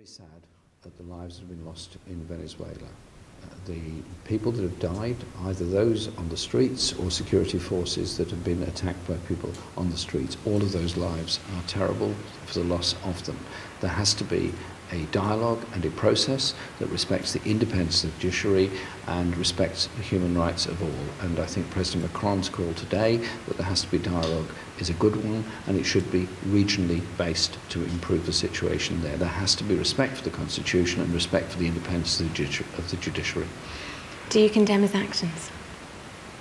Very sad that the lives have been lost in Venezuela. The people that have died, either those on the streets or security forces that have been attacked by people on the streets, all of those lives are terrible for the loss of them. There has to be a dialogue and a process that respects the independence of the judiciary and respects the human rights of all. And I think President Macron's call today that there has to be dialogue is a good one, and it should be regionally based to improve the situation there. There has to be respect for the Constitution and respect for the independence of the judiciary. Do you condemn his actions?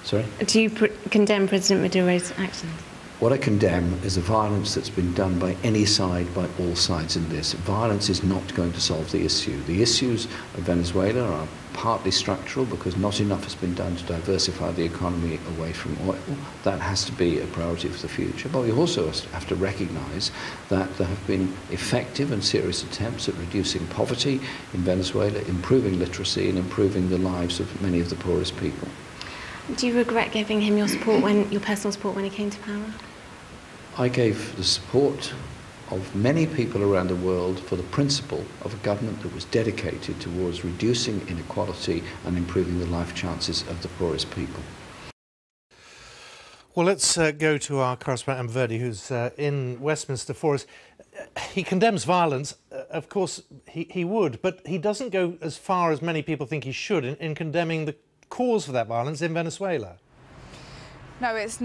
Sorry? Do you condemn President Maduro's actions? What I condemn is the violence that's been done by any side, by all sides in this. Violence is not going to solve the issue. The issues of Venezuela are partly structural because not enough has been done to diversify the economy away from oil. That has to be a priority for the future. But we also have to recognise that there have been effective and serious attempts at reducing poverty in Venezuela, improving literacy and improving the lives of many of the poorest people. Do you regret giving him your personal support when he came to power? I gave the support of many people around the world for the principle of a government that was dedicated towards reducing inequality and improving the life chances of the poorest people. Well, let's go to our correspondent, Verdi, who's in Westminster for us. He condemns violence. Of course, he would, but he doesn't go as far as many people think he should in condemning the cause for that violence in Venezuela. No, it's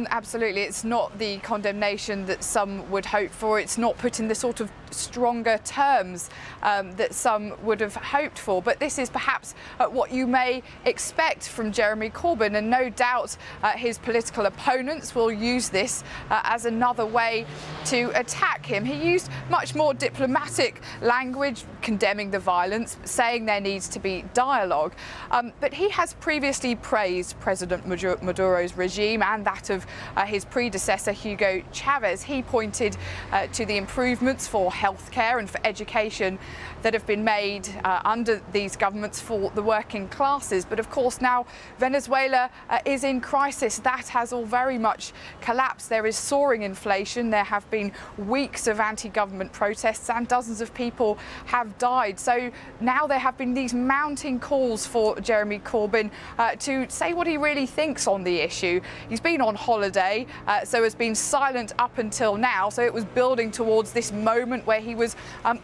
not the condemnation that some would hope for. It's not put in the sort of stronger terms that some would have hoped for. But this is perhaps what you may expect from Jeremy Corbyn, and no doubt his political opponents will use this as another way to attack him. He used much more diplomatic language condemning the violence, saying there needs to be dialogue. But he has previously praised President Maduro's regime and that of his predecessor, Hugo Chavez. He pointed to the improvements for healthcare and for education that have been made under these governments for the working classes. But of course now Venezuela is in crisis. That has all very much collapsed. There is soaring inflation. There have been weeks of anti-government protests and dozens of people have died. So now there have been these mounting calls for Jeremy Corbyn to say what he really thinks on the issue. He's been on holiday, so has been silent up until now. So it was building towards this moment where he was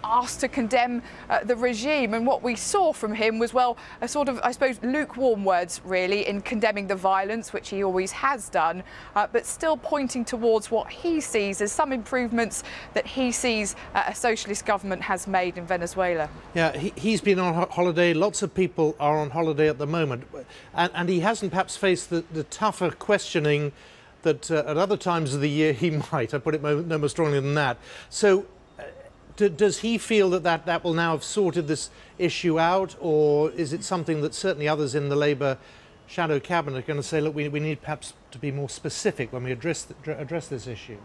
asked to condemn the regime. And what we saw from him was, well, a sort of, I suppose, lukewarm words, really, in condemning the violence, which he always has done, but still pointing towards what he sees as some improvements that he sees a socialist government has made in Venezuela. Yeah, he's been on holiday. Lots of people are on holiday at the moment. And he hasn't perhaps faced the tougher questioning that at other times of the year he might. I put it no more strongly than that. So does he feel that will now have sorted this issue out, or is it something that certainly others in the Labour shadow cabinet are going to say, look, we need perhaps to be more specific when we address this issue?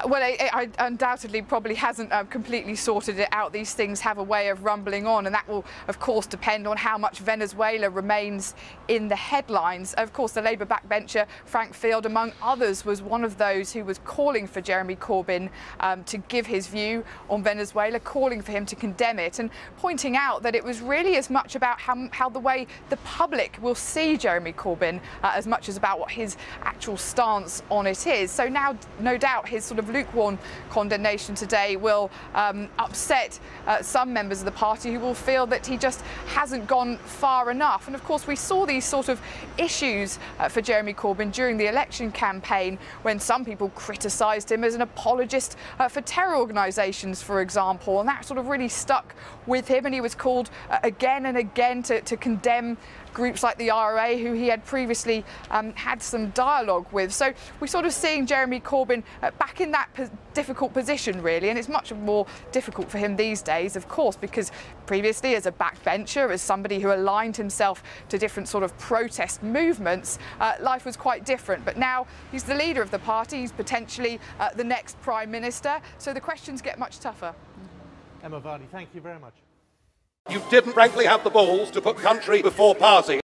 Well, it undoubtedly probably hasn't completely sorted it out. These things have a way of rumbling on, and that will, of course, depend on how much Venezuela remains in the headlines. Of course, the Labour backbencher, Frank Field, among others, was one of those who was calling for Jeremy Corbyn to give his view on Venezuela, calling for him to condemn it, and pointing out that it was really as much about how the way the public will see Jeremy Corbyn as much as about what his actual stance on it is. So now, no doubt, his sort of lukewarm condemnation today will upset some members of the party who will feel that he just hasn't gone far enough. And of course we saw these sort of issues for Jeremy Corbyn during the election campaign, when some people criticised him as an apologist for terror organisations, for example, and that sort of really stuck with him, and he was called again and again to condemn groups like the IRA, who he had previously had some dialogue with. So we're sort of seeing Jeremy Corbyn back in that difficult position, really, and it's much more difficult for him these days, of course, because previously, as a backbencher, as somebody who aligned himself to different sort of protest movements, life was quite different. But now he's the leader of the party, he's potentially the next Prime Minister, so the questions get much tougher. Emma Varney, thank you very much. You didn't frankly have the balls to put country before party.